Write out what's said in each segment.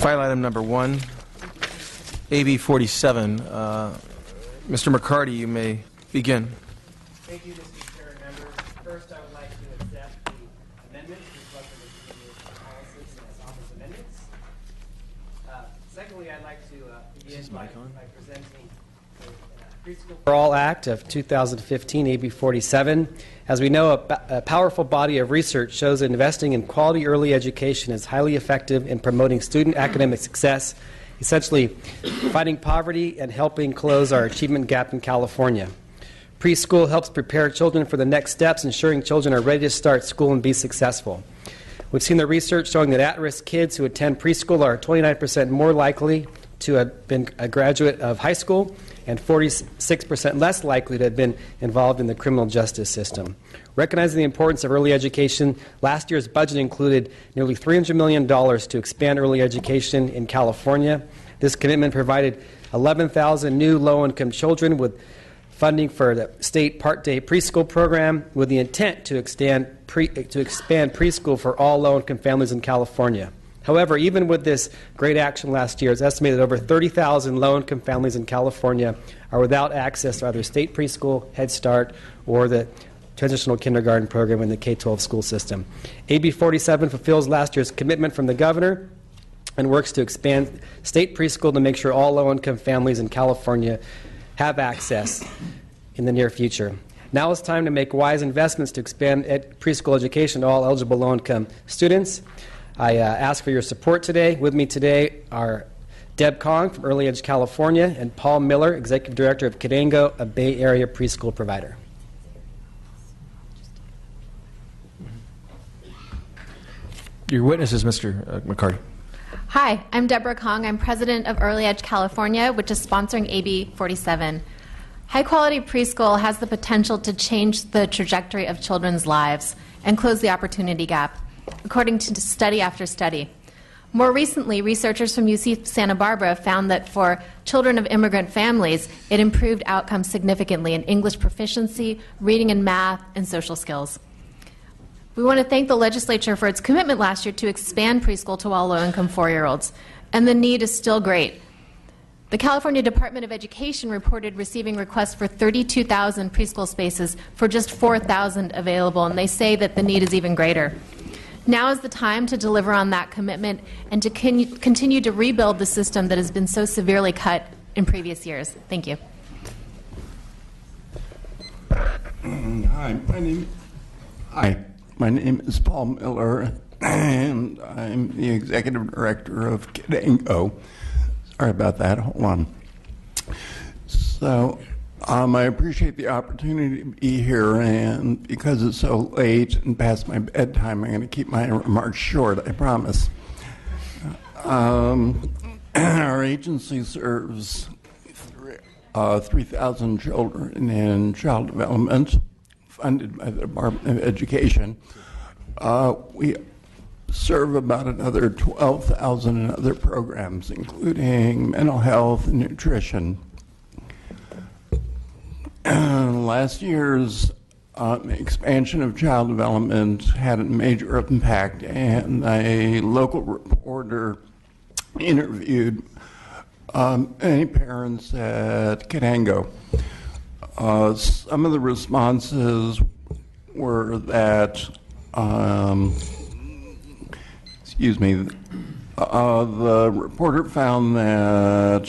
File item number 1, AB 47. Mr. McCarty, you may begin. Thank you, Mr. Chair and members. First, I would like to accept the amendments reflected in the committee's analysis and its office amendments. Secondly, I'd like to begin by presenting the Preschool for All Act of 2015, AB 47. As we know, a powerful body of research shows that investing in quality early education is highly effective in promoting student academic success, essentially fighting poverty and helping close our achievement gap in California. Preschool helps prepare children for the next steps, ensuring children are ready to start school and be successful. We've seen the research showing that at-risk kids who attend preschool are 29% more likely to have been a graduate of high school and 46% less likely to have been involved in the criminal justice system. Recognizing the importance of early education, last year's budget included nearly $300 million to expand early education in California. This commitment provided 11,000 new low-income children with funding for the state part-day preschool program with the intent to expand preschool for all low-income families in California. However, even with this great action last year, it's estimated over 30,000 low-income families in California are without access to either state preschool, Head Start, or the transitional kindergarten program in the K-12 school system. AB 47 fulfills last year's commitment from the governor and works to expand state preschool to make sure all low-income families in California have access in the near future. Now it's time to make wise investments to expand preschool education to all eligible low-income students. I ask for your support today. With me today are Deb Kong from Early Edge California and Paul Miller, Executive Director of Cadango, a Bay Area preschool provider. Your witness is Mr. McCarty. Hi, I'm Deborah Kong. I'm president of Early Edge California, which is sponsoring AB 47. High-quality preschool has the potential to change the trajectory of children's lives and close the opportunity gap, according to study after study. More recently, researchers from UC Santa Barbara found that for children of immigrant families, it improved outcomes significantly in English proficiency, reading and math, and social skills. We want to thank the legislature for its commitment last year to expand preschool to all low-income 4-year-olds, and the need is still great. The California Department of Education reported receiving requests for 32,000 preschool spaces for just 4,000 available, and they say that the need is even greater. Now is the time to deliver on that commitment and to continue to rebuild the system that has been so severely cut in previous years. Thank you. Hi, my name is Paul Miller, and I'm the Executive Director of Cadango. Sorry about that. Hold on. So, I appreciate the opportunity to be here, and because it's so late and past my bedtime, I'm going to keep my remarks short, I promise. Our agency serves 3,000 children in child development, funded by the Department of Education. We serve about another 12,000 in other programs, including mental health and nutrition. Last year's expansion of child development had a major impact, and a local reporter interviewed many parents at Cadango. Some of the responses were that, the reporter found that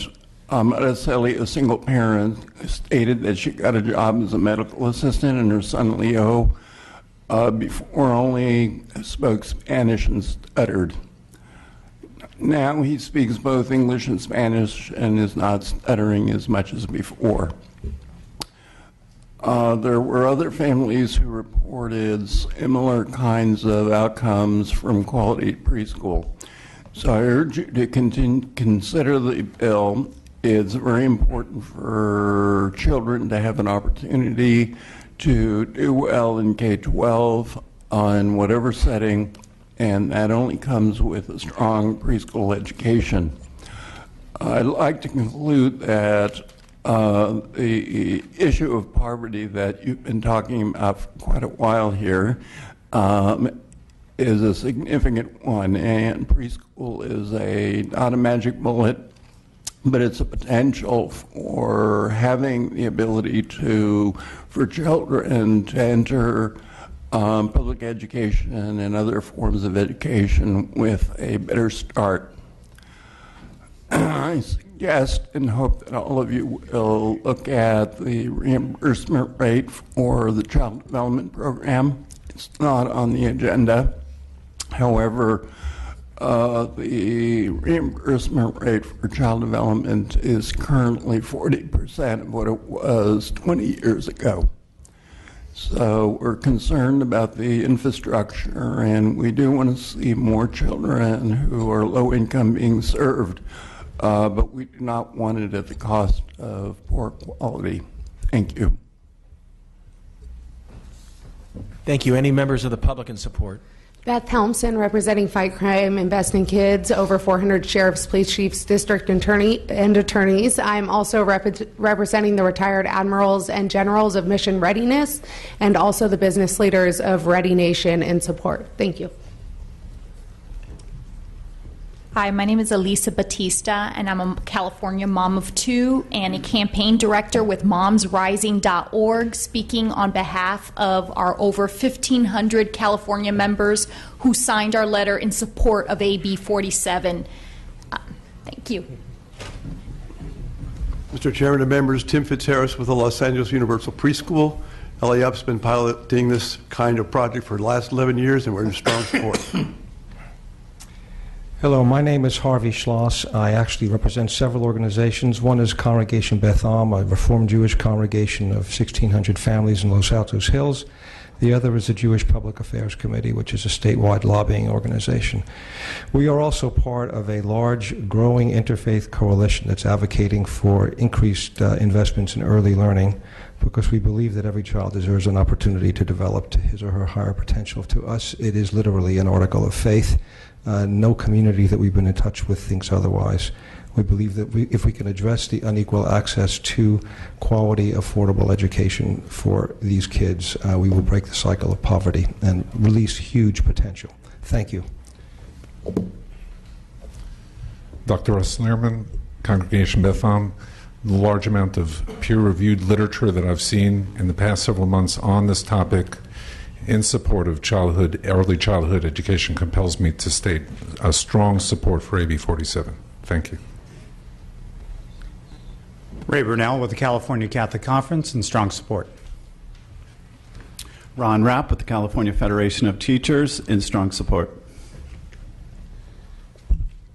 Araceli, a single parent, stated that she got a job as a medical assistant, and her son Leo before only spoke Spanish and stuttered. Now he speaks both English and Spanish and is not stuttering as much as before. There were other families who reported similar kinds of outcomes from quality preschool. So I urge you to consider the bill. It's very important for children to have an opportunity to do well in K-12 in whatever setting, and that only comes with a strong preschool education. I'd like to conclude that the issue of poverty that you've been talking about for quite a while here is a significant one, and preschool is not a magic bullet, but it's a potential for having the ability for children to enter public education and other forms of education with a better start. I suggest and hope that all of you will look at the reimbursement rate for the Child Development Program. It's not on the agenda. However, the reimbursement rate for child development is currently 40% of what it was 20 years ago. So we're concerned about the infrastructure, and we do want to see more children who are low income being served, but we do not want it at the cost of poor quality. Thank you. Thank you. Any members of the public in support? Beth Helmson, representing Fight Crime, Invest in Kids, over 400 sheriffs, police chiefs, district attorney, and attorneys. I'm also representing the retired admirals and generals of Mission Readiness and also the business leaders of Ready Nation in support. Thank you. Hi, my name is Elisa Batista, and I'm a California mom of two and a campaign director with momsrising.org, speaking on behalf of our over 1,500 California members who signed our letter in support of AB 47. Thank you. Mr. Chairman and members, Tim Fitzharris with the Los Angeles Universal Preschool. LAUP's been piloting this kind of project for the last 11 years, and we're in strong support. Hello, my name is Harvey Schloss. I actually represent several organizations. One is Congregation Beth Am, a Reformed Jewish congregation of 1,600 families in Los Altos Hills. The other is the Jewish Public Affairs Committee, which is a statewide lobbying organization. We are also part of a large, growing interfaith coalition that's advocating for increased investments in early learning, because we believe that every child deserves an opportunity to develop to his or her higher potential. To us, it is literally an article of faith. No community that we've been in touch with thinks otherwise. We believe that if we can address the unequal access to quality, affordable education for these kids, we will break the cycle of poverty and release huge potential. Thank you. Dr. Russ Lehrman, Congregation Beth Am. The large amount of peer-reviewed literature that I've seen in the past several months on this topic in support of early childhood education compels me to state a strong support for AB 47. Thank you. Ray Burnell with the California Catholic Conference, in strong support. Ron Rapp with the California Federation of Teachers, in strong support.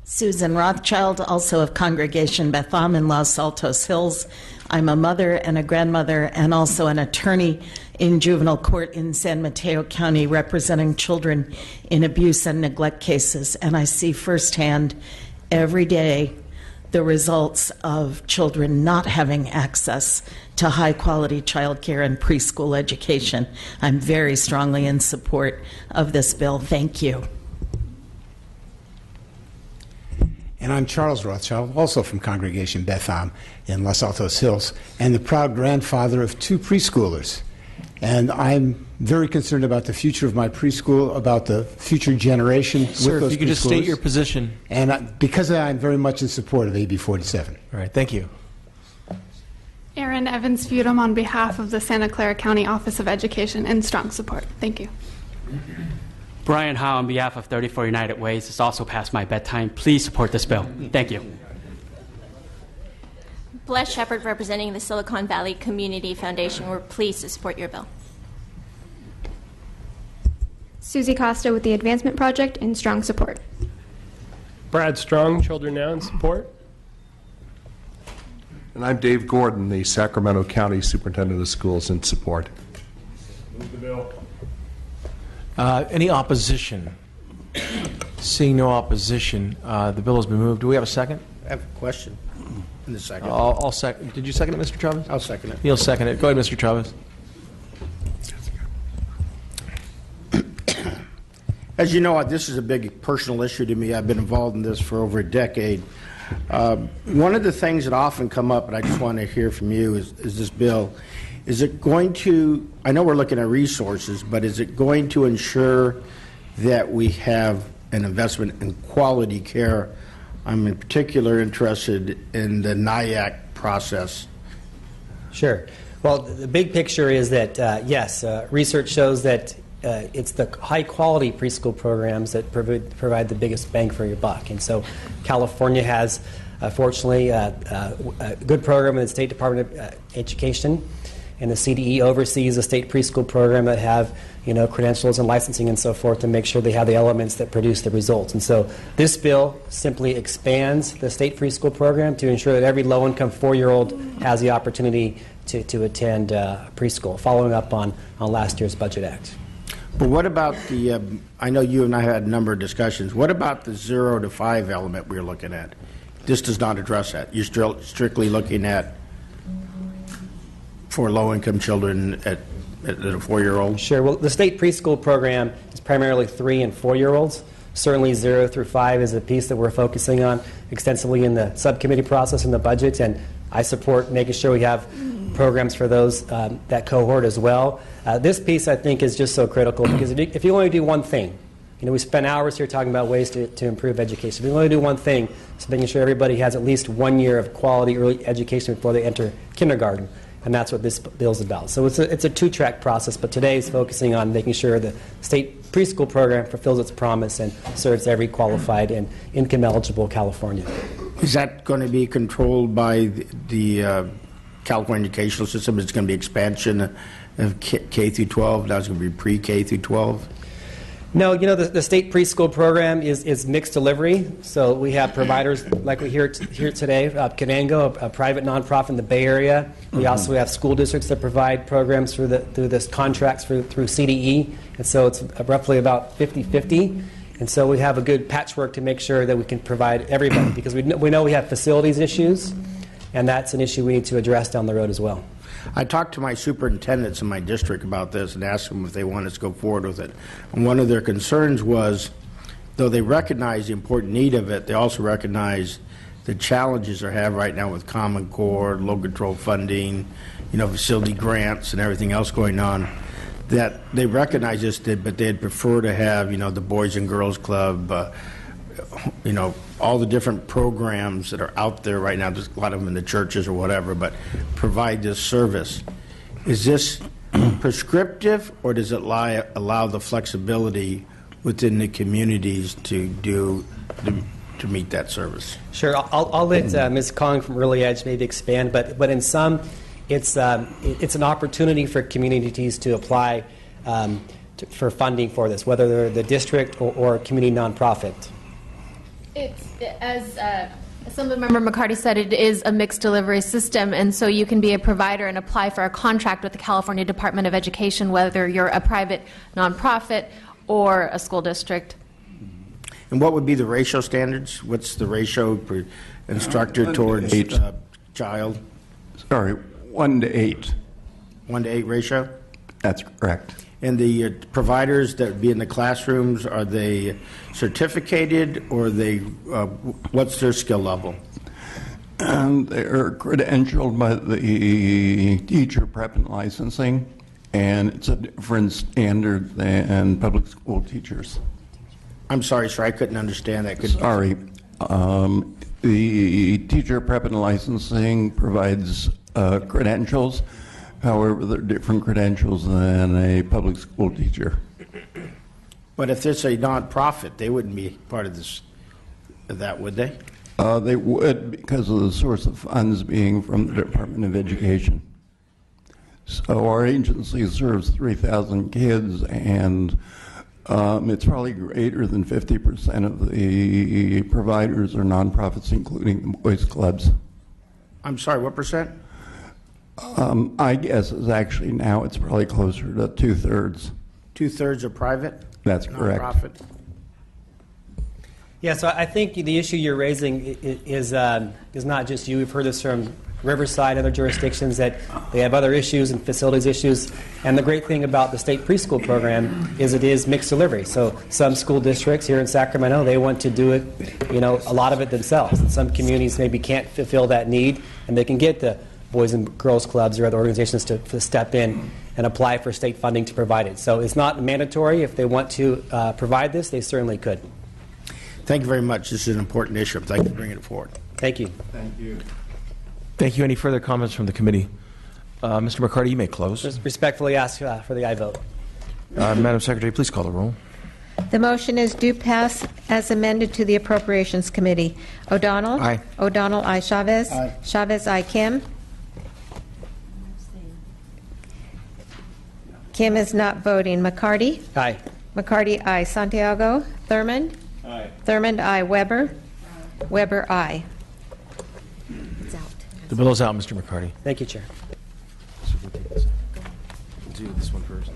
Susan Rothschild, also of Congregation Beth Am in Los Altos Hills. I'm a mother and a grandmother and also an attorney in juvenile court in San Mateo County representing children in abuse and neglect cases. And I see firsthand every day the results of children not having access to high-quality child care and preschool education. I'm very strongly in support of this bill. Thank you. And I'm Charles Rothschild, also from Congregation Beth Am in Los Altos Hills, and the proud grandfather of two preschoolers. And I'm very concerned about the future of my preschool, about the future generation with Sir, those if you could just state your position. And because of that, I'm very much in support of AB 47. All right, thank you. Erin Evans-Feudum on behalf of the Santa Clara County Office of Education, in strong support. Thank you. Brian Howe on behalf of 34 United Ways. It's also past my bedtime. Please support this bill. Thank you. Bless Shepard, representing the Silicon Valley Community Foundation. We're pleased to support your bill. Susie Costa with the Advancement Project, in strong support. Brad Strong, Children Now, in support. And I'm Dave Gordon, the Sacramento County Superintendent of Schools, in support. Move the bill. Any opposition? Seeing no opposition, the bill has been moved. Do we have a second? I have a question in the second. I'll second. Did you second it, Mr. Chavez? I'll second it. He'll second it. Go ahead, Mr. Chavez. As you know, this is a big personal issue to me. I've been involved in this for over a decade. One of the things that often come up, and I just want to hear from you, is this bill. Is it going to, I know we're looking at resources, but is it going to ensure that we have an investment in quality care. I'm in particular interested in the NIAC process. Sure. Well, the big picture is that, yes, research shows that it's the high-quality preschool programs that provide the biggest bang for your buck. And so California has, fortunately, a good program in the State Department of Education, and the CDE oversees a state preschool program that have, credentials and licensing and so forth to make sure they have the elements that produce the results. And so this bill simply expands the state preschool program to ensure that every low-income 4-year-old has the opportunity to attend preschool, following up on last year's Budget Act. But what about the, I know you and I had a number of discussions, what about the 0 to 5 element we're looking at? This does not address that. You're still strictly looking at for low-income children at a 4-year-old? Sure. Well, the state preschool program is primarily 3 and 4-year-olds. Certainly 0 through 5 is a piece that we're focusing on extensively in the subcommittee process and the budget, and I support making sure we have programs for those, that cohort as well. This piece, I think, is just so critical because if you only do one thing, we spend hours here talking about ways to improve education. If you only do one thing, it's making sure everybody has at least 1 year of quality early education before they enter kindergarten. And that's what this bill is about. So it's a 2-track process, but today is focusing on making sure the state preschool program fulfills its promise and serves every qualified and income-eligible Californian. Is that going to be controlled by the California educational system? Is it going to be expansion of K through 12? Now it's going to be pre-K through 12? No, the state preschool program is mixed delivery. So we have providers like we hear today, Canango, a private nonprofit in the Bay Area. We also have school districts that provide programs through this contracts through CDE. And so it's roughly about 50-50. And so we have a good patchwork to make sure that we can provide everybody because we know we have facilities issues, and that's an issue we need to address down the road as well. I talked to my superintendents in my district about this and asked them if they wanted us to go forward with it. And one of their concerns was, though they recognize the important need of it, they also recognize the challenges they have right now with Common Core, low control funding, facility grants and everything else going on, that they recognize this, but they'd prefer to have, the Boys and Girls Club, all the different programs that are out there right now, there's a lot of them in the churches or whatever, but provide this service. Is this prescriptive, or does it allow the flexibility within the communities to meet that service? Sure. I'll let Ms. Kong from Early Edge maybe expand, but in some, it's an opportunity for communities to apply for funding for this, whether they're the district or a community nonprofit. As Assemblymember McCarty said, it is a mixed delivery system, and so you can be a provider and apply for a contract with the California Department of Education, whether you're a private nonprofit or a school district. And what would be the ratio standards? What's the ratio per instructor towards child? Sorry, 1 to 8. 1 to 8 ratio? That's correct. And the providers that would be in the classrooms, are they certificated, or what's their skill level? They're credentialed by the teacher prep and licensing, and it's a different standard than public school teachers. I'm sorry, sir, I couldn't understand that. Sorry. The teacher prep and licensing provides credentials. However, they're different credentials than a public school teacher. But if it's a nonprofit, they wouldn't be part of that, would they? They would, because of the source of funds being from the Department of Education. So our agency serves 3,000 kids, and it's probably greater than 50% of the providers are nonprofits, including the boys' clubs. I'm sorry, what percent? I guess is actually now it's probably closer to 2/3. 2/3 are private? That's correct. Nonprofit? Yeah, so I think the issue you're raising is not just you. We've heard this from Riverside and other jurisdictions that they have other issues and facilities issues. And the great thing about the state preschool program is it is mixed delivery. So some school districts here in Sacramento, they want to do it, a lot of it themselves. And some communities maybe can't fulfill that need, and they can get the Boys and Girls Clubs or other organizations to step in and apply for state funding to provide it. So it's not mandatory. If they want to provide this, they certainly could. Thank you very much. This is an important issue. Thank you for bringing it forward. Thank you. Thank you. Thank you. Any further comments from the committee? Mr. McCarty, you may close. Respectfully ask for the aye vote. Madam Secretary, please call the roll. The motion is due pass as amended to the Appropriations Committee. O'Donnell? Aye. O'Donnell, aye. Chavez? Aye. Chavez, aye. Kim? Kim is not voting. McCarty? Aye. McCarty, aye. Santiago? Thurmond? Aye. Thurmond, aye. Weber? Weber, aye. It's out. The bill is out, Mr. McCarty. Thank you, Chair. So we'll take this. We'll do this one first.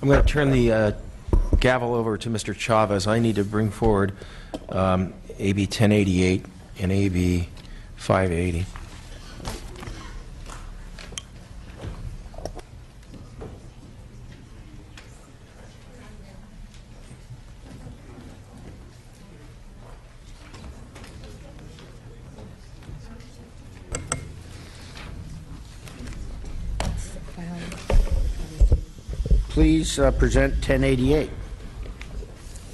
I'm going to turn the gavel over to Mr. Chavez. I need to bring forward AB 1088 and AB 580. Please present 1088.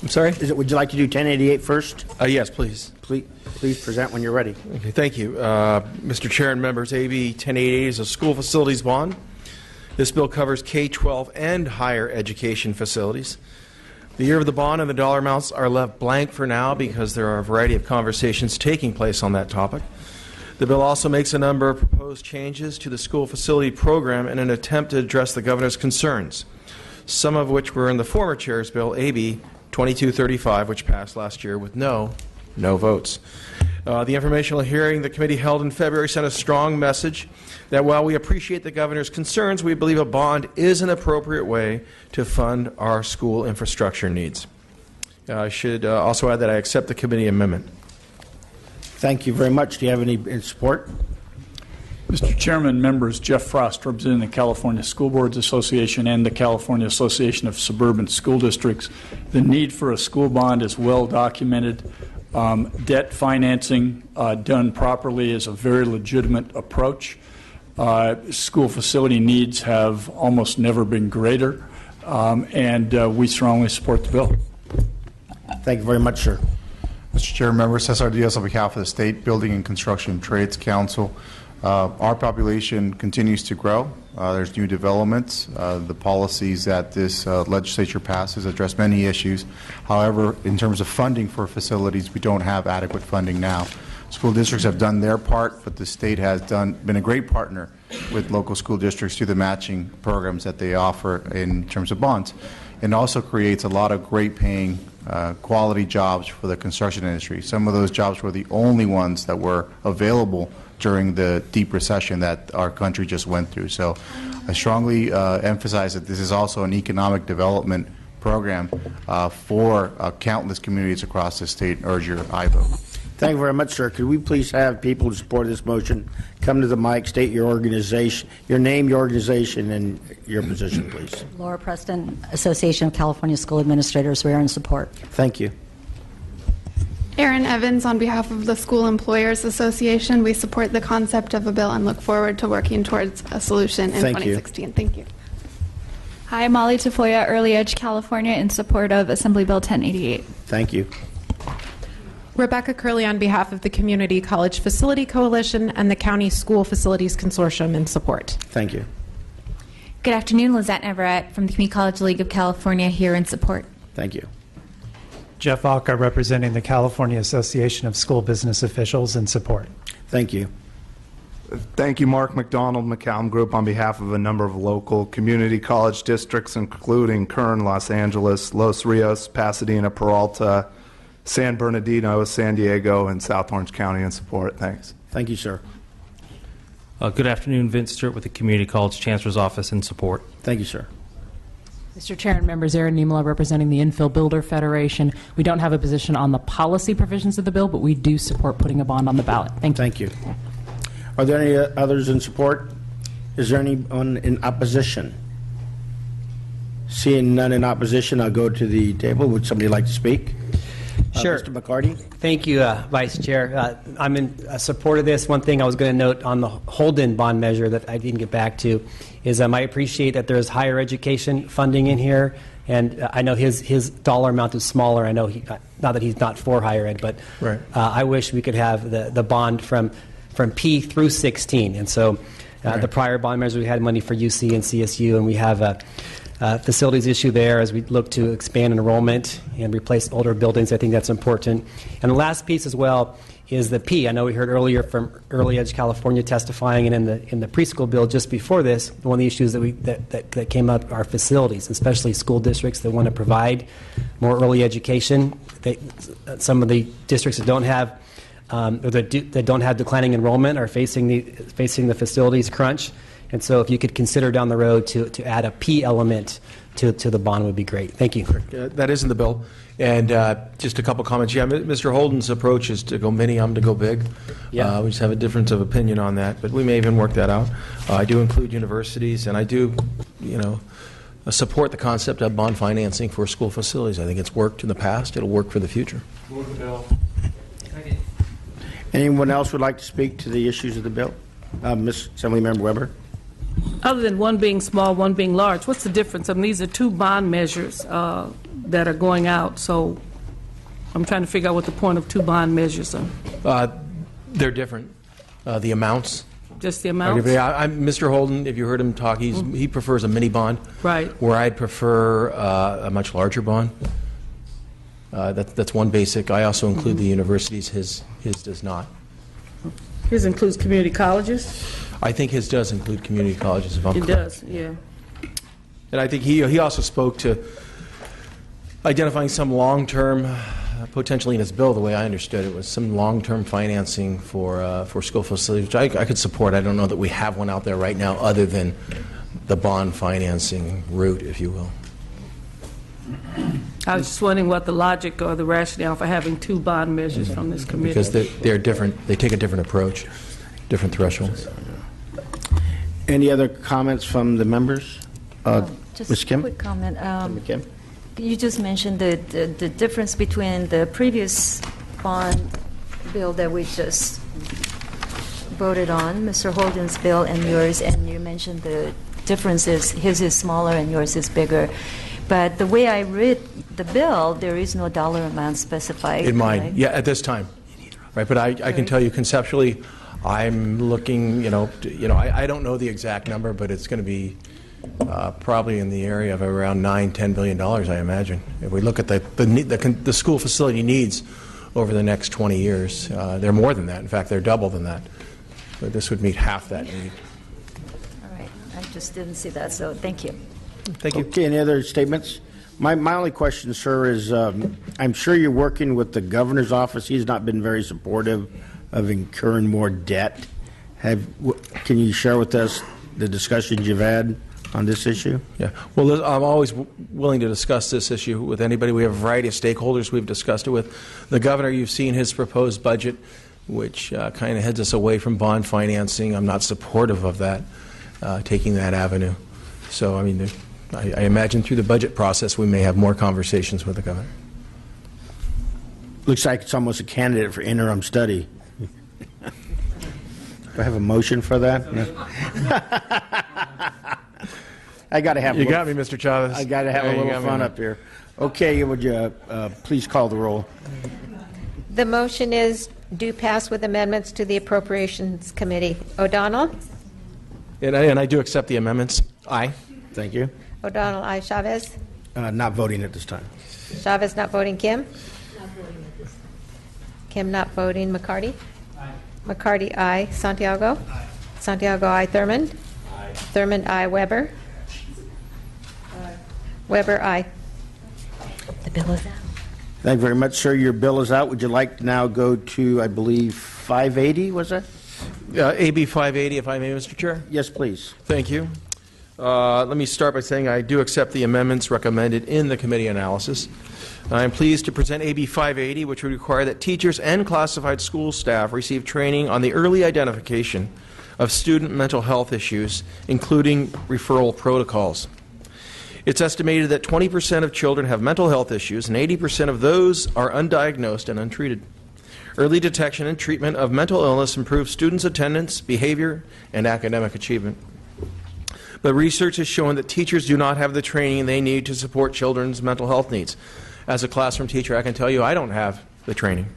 I'm sorry? Would you like to do 1088 first? Yes, please. Please present when you're ready. Okay, thank you. Mr. Chair and members, AB 1088 is a school facilities bond. This bill covers K-12 and higher education facilities. The year of the bond and the dollar amounts are left blank for now because there are a variety of conversations taking place on that topic. The bill also makes a number of proposed changes to the school facility program in an attempt to address the governor's concerns, some of which were in the former chair's bill, AB 2235, which passed last year with no votes. The informational hearing the committee held in February sent a strong message that while we appreciate the governor's concerns, we believe a bond is an appropriate way to fund our school infrastructure needs. I should also add that I accept the committee amendment. Thank you very much. Do you have any support? Mr. Chairman, members, Jeff Frost, representing the California School Boards Association and the California Association of Suburban School Districts. The need for a school bond is well documented. Debt financing done properly is a very legitimate approach. School facility needs have almost never been greater, and we strongly support the bill. Thank you very much, sir. Mr. Chair, members, Cesar Diaz on behalf of the State Building and Construction Trades Council. Our population continues to grow. There's new developments. The policies that this legislature passes address many issues. However, in terms of funding for facilities, we don't have adequate funding now. School districts have done their part, but the state has been a great partner with local school districts through the matching programs that they offer in terms of bonds, and also creates a lot of great paying quality jobs for the construction industry. Some of those jobs were the only ones that were available during the deep recession that our country just went through. So I strongly emphasize that this is also an economic development program for countless communities across the state and urge your aye vote. Thank you very much, sir. Could we please have people who support this motion come to the mic, state your organization, your name, your organization, and your position, please. Laura Preston, Association of California School Administrators. We are in support. Thank you. Erin Evans, on behalf of the School Employers Association, we support the concept of a bill and look forward to working towards a solution in 2016. Thank you. Hi, Molly Tafoya, Early Edge, California, in support of Assembly Bill 1088. Thank you. Rebecca Curley on behalf of the Community College Facility Coalition and the County School Facilities Consortium in support. Thank you. Good afternoon, Lizette Everett from the Community College League of California here in support. Thank you. Jeff Alka representing the California Association of School Business Officials in support. Thank you. Thank you, Mark McDonald, McCallum Group, on behalf of a number of local community college districts, including Kern, Los Angeles, Los Rios, Pasadena, Peralta, San Bernardino, San Diego, and South Orange County in support. Thanks. Thank you, sir. Good afternoon, Vince Stewart with the Community College Chancellor's Office in support. Thank you, sir. Mr. Chair and members, Erin Niemela representing the Infill Builder Federation. We don't have a position on the policy provisions of the bill, but we do support putting a bond on the ballot. Thank you. Thank you. Are there any others in support? Is there anyone in opposition? Seeing none in opposition, I'll go to the table. Would somebody like to speak? Sure. Mr. McCarty? Thank you, Vice Chair. I'm in support of this. One thing I was going to note on the hold-in bond measure that I didn't get back to is I appreciate that there's higher education funding in here, and I know his dollar amount is smaller. I know not that he's not for higher ed, but Right. I wish we could have the bond from P through 16. And so the prior bond measures, we had money for UC and CSU, and we have a facilities issue there as we look to expand enrollment and replace older buildings. I think that's important. And the last piece as well is the P. I know we heard earlier from Early Edge California testifying, and in the preschool bill just before this, one of the issues that came up are facilities, especially school districts that want to provide more early education. Some of the districts that don't have or that don't have declining enrollment are facing the facilities crunch. And so if you could consider down the road to add a P element to the bond would be great. Thank you. That is in the bill. And just a couple comments. Yeah, Mr. Holden's approach is to go mini, I'm to go big. Yeah. We just have a difference of opinion on that, but we may even work that out. I do include universities, and I do, support the concept of bond financing for school facilities. I think it's worked in the past. It'll work for the future. Move the bill. Anyone else would like to speak to the issues of the bill? Ms. Assemblymember Weber. Other than one being small, one being large, what's the difference? I mean, these are two bond measures that are going out, so I'm trying to figure out what the point of two bond measures are. They're different. The amounts. Just the amounts? Mr. Holden, if you heard him talk, he prefers a mini bond. Right. Where I'd prefer a much larger bond. That's one basic. I also include the universities. His does not. His includes community colleges? I think his does include community colleges, if I'm correct. It does, yeah. And I think he also spoke to identifying some long-term, potentially in his bill, the way I understood it, was some long-term financing for school facilities, which I could support. I don't know that we have one out there right now other than the bond financing route, if you will. I was just wondering what the logic or the rationale for having two bond measures from this committee. Because they're different. They take a different approach, different thresholds. Any other comments from the members? Just Ms. Kim? a quick comment. Ms. Kim? You just mentioned the difference between the previous bond bill that we just voted on, Mr. Holden's bill and yours, and you mentioned the differences. His is smaller and yours is bigger. But the way I read the bill, there is no dollar amount specified. In mine, right? yeah, at this time. Right, but I can tell you conceptually, I'm looking, I don't know the exact number, but it's going to be probably in the area of around $9-10 billion, I imagine. If we look at the school facility needs over the next 20 years, they're more than that. In fact, they're double than that. But this would meet half that need. All right. I just didn't see that, so thank you. Thank you. Okay, any other statements? My only question, sir, is I'm sure you're working with the governor's office. He's not been very supportive of incurring more debt. Can you share with us the discussions you've had on this issue? Yeah. Well, I'm always willing to discuss this issue with anybody. We have a variety of stakeholders we've discussed it with. The governor, you've seen his proposed budget, which kind of heads us away from bond financing. I'm not supportive of that, taking that avenue. So, I mean, I imagine through the budget process we may have more conversations with the governor. Looks like it's almost a candidate for interim study. Do I have a motion for that? No. I got to have. You got me, Mr. Chavez. I got to have a little fun up here. Okay, would you please call the roll? The motion is do pass with amendments to the Appropriations Committee. O'Donnell? And I do accept the amendments. Aye. Thank you. O'Donnell, aye. Chavez? Not voting at this time. Chavez not voting. Kim? Not voting at this time. Kim not voting. McCarty? Aye. McCarty, aye. Santiago? Aye. Santiago, aye. Thurmond? Aye. Thurmond, aye. Weber? Aye. Weber, aye. The bill is out. Thank you very much, sir. Your bill is out. Would you like to now go to, I believe, 580, was that? AB 580, if I may, Mr. Chair. Yes, please. Thank you. Let me start by saying I do accept the amendments recommended in the committee analysis. I am pleased to present AB 580, which would require that teachers and classified school staff receive training on the early identification of student mental health issues, including referral protocols. It's estimated that 20% of children have mental health issues, and 80% of those are undiagnosed and untreated. Early detection and treatment of mental illness improves students' attendance, behavior, and academic achievement. The research has shown that teachers do not have the training they need to support children's mental health needs. As a classroom teacher, I can tell you I don't have the training.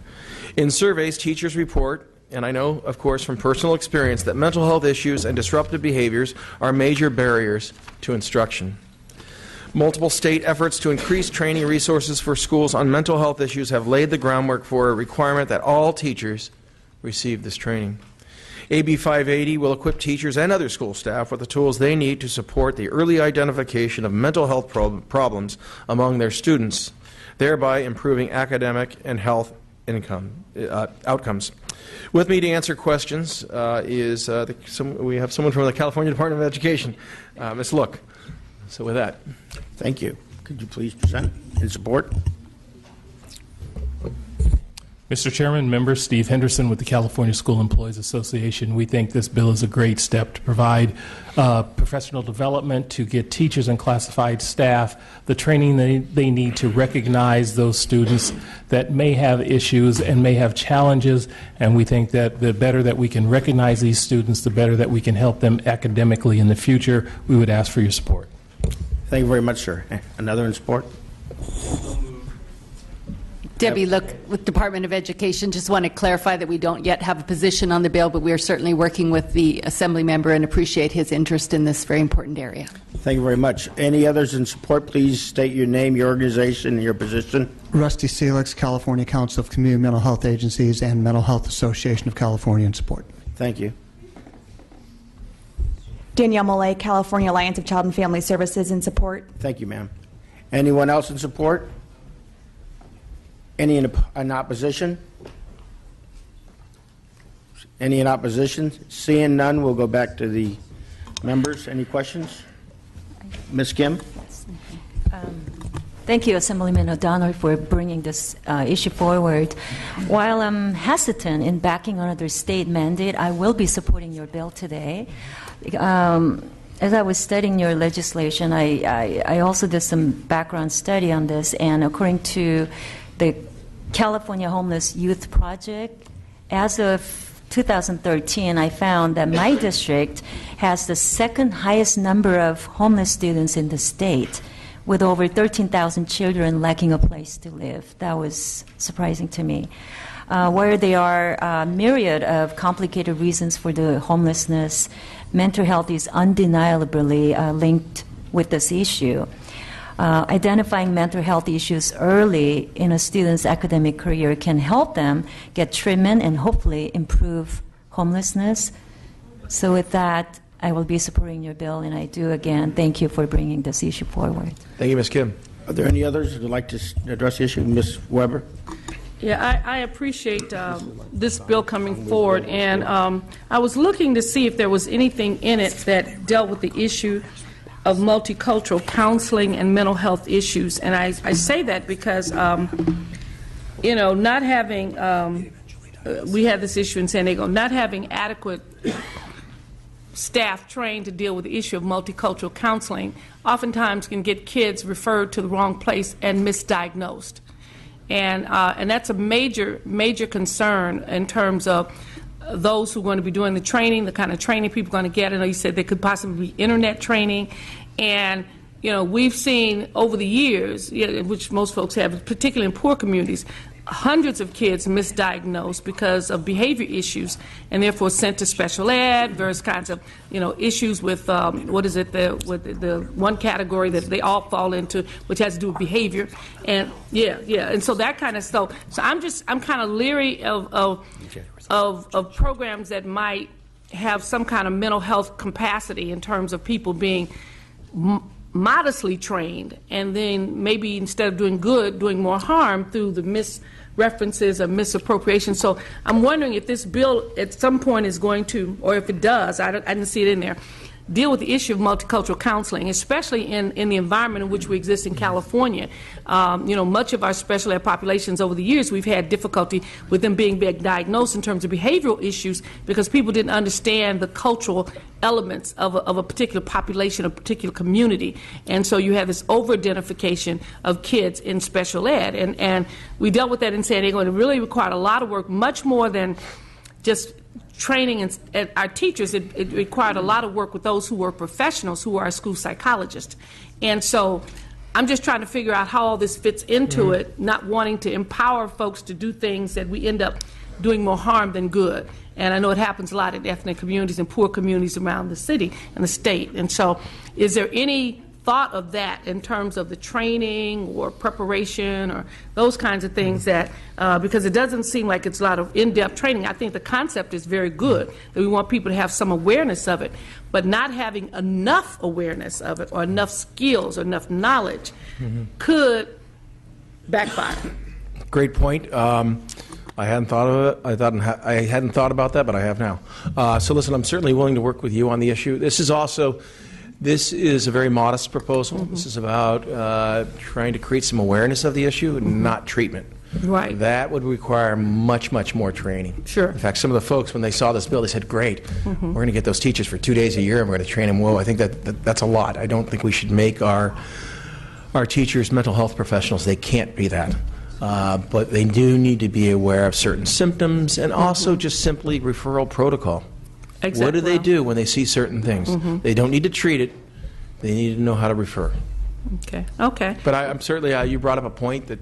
In surveys, teachers report, and I know, of course, from personal experience, that mental health issues and disruptive behaviors are major barriers to instruction. Multiple state efforts to increase training resources for schools on mental health issues have laid the groundwork for a requirement that all teachers receive this training. AB 580 will equip teachers and other school staff with the tools they need to support the early identification of mental health problems among their students, thereby improving academic and health outcomes. With me to answer questions we have someone from the California Department of Education, Ms. Look. So with that. Thank you. Could you please present in support? Mr. Chairman, members, Steve Henderson with the California School Employees Association. We think this bill is a great step to provide professional development, to get teachers and classified staff the training they need to recognize those students that may have issues and may have challenges. And we think that the better that we can recognize these students, the better that we can help them academically in the future. We would ask for your support. Thank you very much, sir. Another in support? Debbie Look with Department of Education. Just want to clarify that we don't yet have a position on the bill, but we are certainly working with the Assembly member and appreciate his interest in this very important area. Thank you very much. Any others in support? Please state your name, your organization, and your position. Rusty Selix, California Council of Community Mental Health Agencies and Mental Health Association of California in support. Thank you. Danielle Mollet, California Alliance of Child and Family Services in support. Thank you, ma'am. Anyone else in support? Any in opposition? Any in opposition? Seeing none, we'll go back to the members. Any questions? Ms. Kim? Thank you, Assemblyman O'Donnell, for bringing this issue forward. While I'm hesitant in backing another state mandate, I will be supporting your bill today. As I was studying your legislation, I also did some background study on this, and according to the California Homeless Youth Project, as of 2013, I found that my district has the second highest number of homeless students in the state, with over 13,000 children lacking a place to live. That was surprising to me. Where there are a myriad of complicated reasons for the homelessness, mental health is undeniably linked with this issue. Identifying mental health issues early in a student's academic career can help them get treatment and hopefully improve homelessness. So with that, I will be supporting your bill, and I do again thank you for bringing this issue forward. Thank you, Ms. Kim. Are there any others who would like to address the issue? Ms. Weber? Yeah, I appreciate this bill coming forward, and I was looking to see if there was anything in it that dealt with the issue of multicultural counseling and mental health issues. And I say that because, not having, we had this issue in San Diego, not having adequate staff trained to deal with the issue of multicultural counseling oftentimes can get kids referred to the wrong place and misdiagnosed. And that's a major concern in terms of those who are going to be doing the training, the kind of training people are going to get. I know you said there could possibly be internet training. And, we've seen over the years, which most folks have, particularly in poor communities, hundreds of kids misdiagnosed because of behavior issues and therefore sent to special ed, various kinds of, issues with, the one category that they all fall into, which has to do with behavior. And, and so that kind of stuff. So I'm kind of leery of programs that might have some kind of mental health capacity in terms of people being modestly trained, and then maybe instead of doing good, doing more harm through the misreferences or misappropriation. So I'm wondering if this bill at some point is going to, or if it does, I didn't see it in there, deal with the issue of multicultural counseling, especially in the environment in which we exist in California. Much of our special ed populations over the years, we've had difficulty with them being diagnosed in terms of behavioral issues because people didn't understand the cultural elements of a particular population, a particular community. And so you have this over-identification of kids in special ed. And we dealt with that in San Diego, and it really required a lot of work, much more than just training and our teachers, it required a lot of work with those who were professionals, who are our school psychologists. And so I'm just trying to figure out how all this fits into it, not wanting to empower folks to do things that we end up doing more harm than good. And I know it happens a lot in ethnic communities and poor communities around the city and the state. And so is there any thought of that in terms of the training or preparation or those kinds of things that, because it doesn't seem like it's a lot of in-depth training. I think the concept is very good, that we want people to have some awareness of it, but not having enough awareness of it or enough skills or enough knowledge could backfire. Great point. I hadn't thought of it. I hadn't thought about that, but I have now. So listen, I'm certainly willing to work with you on the issue. This is a very modest proposal. This is about trying to create some awareness of the issue, not treatment. Right. That would require much, much more training. Sure. In fact, some of the folks, when they saw this bill, they said, great, we're going to get those teachers for 2 days a year and we're going to train them. Whoa, I think that's a lot. I don't think we should make our teachers mental health professionals. They can't be that. But they do need to be aware of certain symptoms and also just simply referral protocol. Exactly. What do they do when they see certain things? They don't need to treat it. They need to know how to refer. Okay. Okay. But I'm certainly, you brought up a point that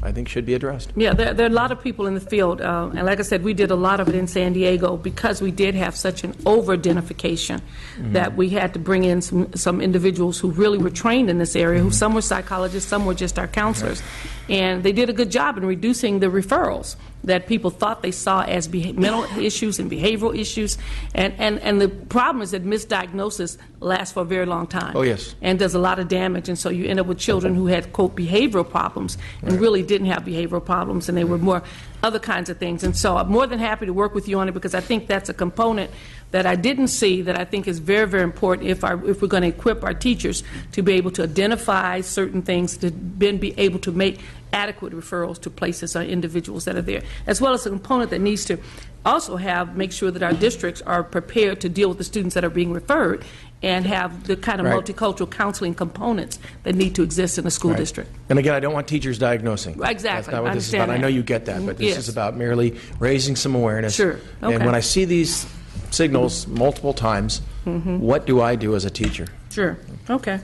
I think should be addressed. Yeah, there are a lot of people in the field, and like I said, we did a lot of it in San Diego because we did have such an over-identification that we had to bring in some individuals who really were trained in this area, who some were psychologists, some were just our counselors. And they did a good job in reducing the referrals that people thought they saw as mental issues and behavioral issues. And the problem is that misdiagnosis lasts for a very long time. Oh, yes. And does a lot of damage. And so you end up with children who had, quote, behavioral problems and really didn't have behavioral problems, and they were more other kinds of things. And so I'm more than happy to work with you on it because I think that's a component that I didn't see that I think is very, very important if we're going to equip our teachers to be able to identify certain things, to then be able to make adequate referrals to places or individuals that are there, as well as a component that needs to also make sure that our districts are prepared to deal with the students that are being referred and have the kind of multicultural counseling components that need to exist in a school district. And again, I don't want teachers diagnosing. Exactly. That's not what this is about. I know you get that, but this Yes. is about merely raising some awareness. Sure. Okay. And when I see these signals multiple times, what do I do as a teacher? Sure. Okay.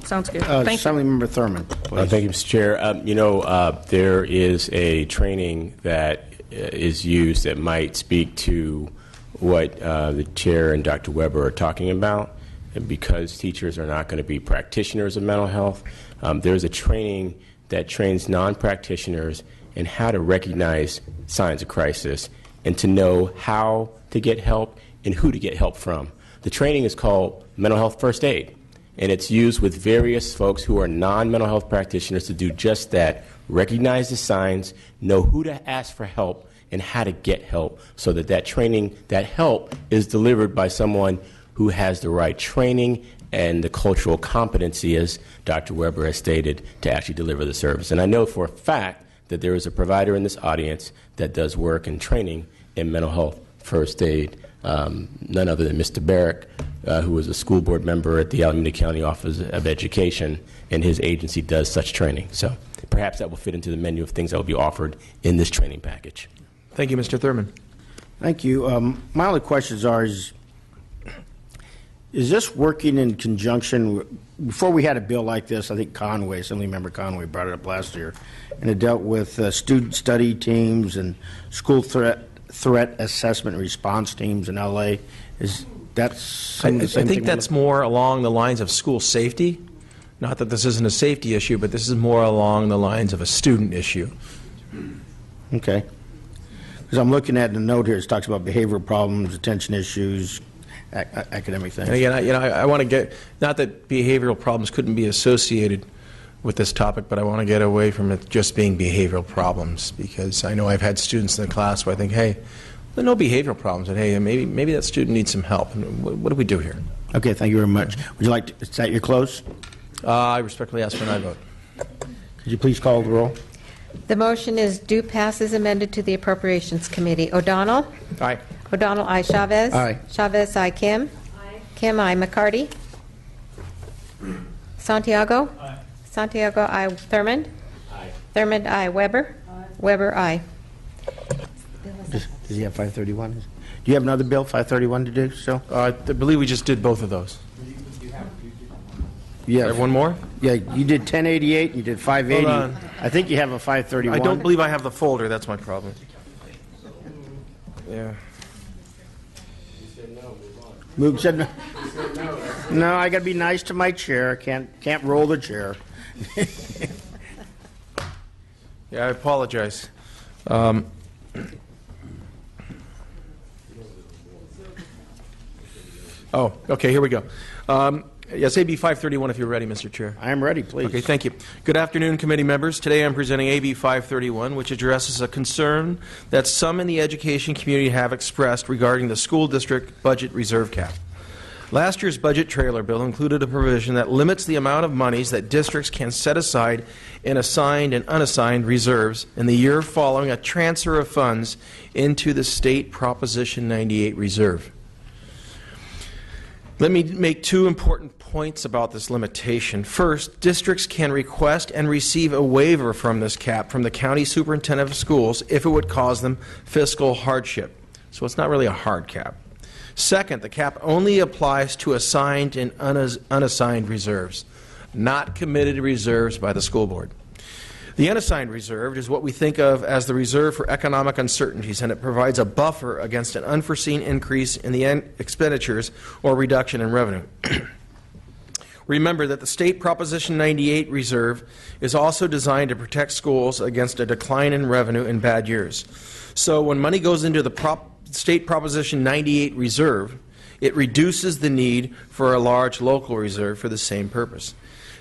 Sounds good. Thank you. Assemblymember Thurman, please. Thank you, Mr. Chair. There is a training that is used that might speak to what the chair and Dr. Weber are talking about. And because teachers are not going to be practitioners of mental health, there's a training that trains non-practitioners in how to recognize signs of crisis and to know how to get help and who to get help from. The training is called Mental Health First Aid, and it's used with various folks who are non-mental health practitioners to do just that, recognize the signs, know who to ask for help, and how to get help, so that training, that help, is delivered by someone who has the right training and the cultural competency, as Dr. Weber has stated, to actually deliver the service. And I know for a fact that there is a provider in this audience that does work and training in mental health first aid, none other than Mr. Barrick, who was a school board member at the Alameda County Office of Education, and his agency does such training. So perhaps that will fit into the menu of things that will be offered in this training package. Thank you, Mr. Thurman. Thank you. My only questions are, is this working in conjunction? Before we had a bill like this, I think Assemblymember Conway brought it up last year, and it dealt with student study teams and school threat assessment response teams in L.A. Is that some of the same I think thing? that's more along the lines of school safety. Not that this isn't a safety issue, but this is more along the lines of a student issue. Okay. Because I'm looking at the note here, it talks about behavioral problems, attention issues, academic things. And again, I want to get, not that behavioral problems couldn't be associated with this topic, but I want to get away from it just being behavioral problems, because I know I've had students in the class where I think, hey, there are no behavioral problems, and hey, maybe that student needs some help. And what do we do here? Okay, thank you very much. Would you like to, is that your close? I respectfully ask for an aye vote. Could you please call the roll? The motion is due pass as amended to the Appropriations Committee. O'Donnell? Aye. O'Donnell, aye. Chavez? Aye. Chavez, aye. Kim? Aye. Kim, aye. McCarty? Santiago? Aye. Santiago, aye. Thurmond? Aye. Thurmond, aye. Weber? Aye. Weber, aye. Does he have 531? Do you have another bill, 531, to do still? I believe we just did both of those. Yeah. One more? Yeah, you did 1088, you did 580. Hold on. I think you have a 531. I don't believe I have the folder. That's my problem. Yeah. Moog said no. No, I got to be nice to my chair. Can't roll the chair. Yeah, I apologize. Oh, okay, here we go. Yes, AB 531 if you're ready, Mr. Chair. I am ready, please. Okay, thank you. Good afternoon, committee members. Today I'm presenting AB 531, which addresses a concern that some in the education community have expressed regarding the school district budget reserve cap. Last year's budget trailer bill included a provision that limits the amount of monies that districts can set aside in assigned and unassigned reserves in the year following a transfer of funds into the state Proposition 98 reserve. Let me make two important points about this limitation. First, districts can request and receive a waiver from this cap from the county superintendent of schools if it would cause them fiscal hardship. So it's not really a hard cap. Second, the cap only applies to assigned and unassigned reserves, not committed reserves by the school board. The unassigned reserve is what we think of as the reserve for economic uncertainties, and it provides a buffer against an unforeseen increase in the expenditures or reduction in revenue. Remember that the state Proposition 98 reserve is also designed to protect schools against a decline in revenue in bad years. So when money goes into the state Proposition 98 reserve, it reduces the need for a large local reserve for the same purpose.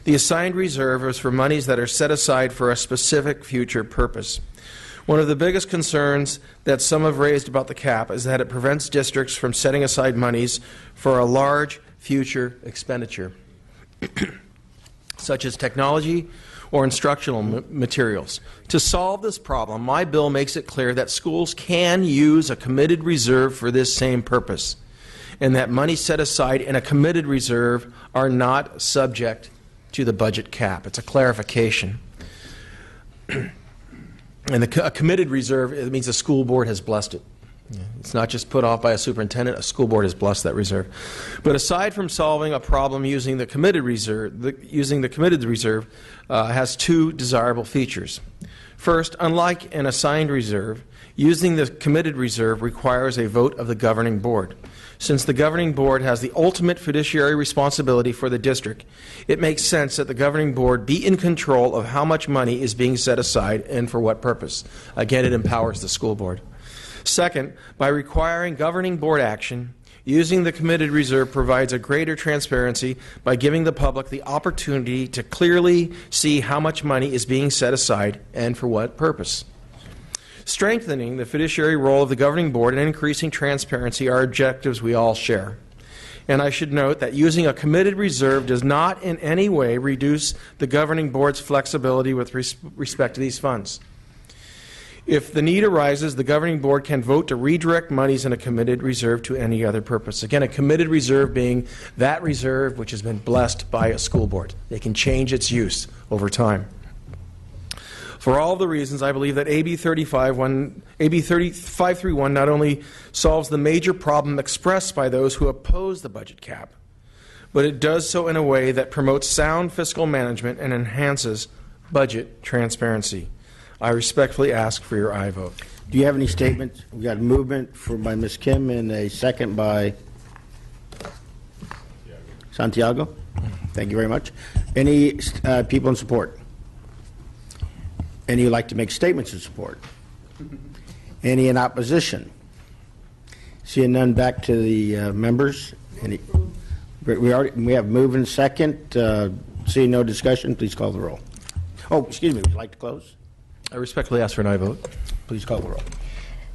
The assigned reserve is for monies that are set aside for a specific future purpose. One of the biggest concerns that some have raised about the cap is that it prevents districts from setting aside monies for a large future expenditure, such as technology or instructional materials. To solve this problem, my bill makes it clear that schools can use a committed reserve for this same purpose, and that money set aside in a committed reserve are not subject to the budget cap. It's a clarification. And a committed reserve, it means the school board has blessed it. It's not just put off by a superintendent. A school board has blessed that reserve. But aside from solving a problem using the committed reserve, has two desirable features. First, unlike an assigned reserve, using the committed reserve requires a vote of the governing board. Since the governing board has the ultimate fiduciary responsibility for the district, it makes sense that the governing board be in control of how much money is being set aside and for what purpose. Again, it empowers the school board. Second, by requiring governing board action, using the committed reserve provides a greater transparency by giving the public the opportunity to clearly see how much money is being set aside and for what purpose. Strengthening the fiduciary role of the governing board and increasing transparency are objectives we all share. And I should note that using a committed reserve does not in any way reduce the governing board's flexibility with respect to these funds. If the need arises, the governing board can vote to redirect monies in a committed reserve to any other purpose. Again, a committed reserve being that reserve which has been blessed by a school board. They can change its use over time. For all the reasons, I believe that AB 531 not only solves the major problem expressed by those who oppose the budget cap, but it does so in a way that promotes sound fiscal management and enhances budget transparency. I respectfully ask for your aye vote. Do you have any statements? We got a movement by Ms. Kim and a second by Santiago. Thank you very much. Any people in support? Any who like to make statements in support? Any in opposition? Seeing none, back to the members. We have move and second. Seeing no discussion, please call the roll. Oh, excuse me. Would you like to close? I respectfully ask for an aye vote. Please call the roll.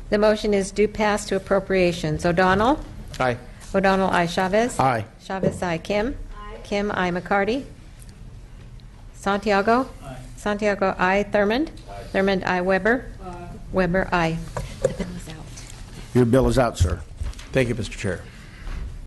The motion is due pass to appropriations. O'Donnell? Aye. O'Donnell, aye. Chavez? Aye. Chavez, aye. Kim? Aye. Kim, aye. McCarty? Santiago? Aye. Santiago, aye. Thurmond? Aye. Thurmond, aye. Weber? Aye. Weber, aye. The bill is out. Your bill is out, sir. Thank you, Mr. Chair.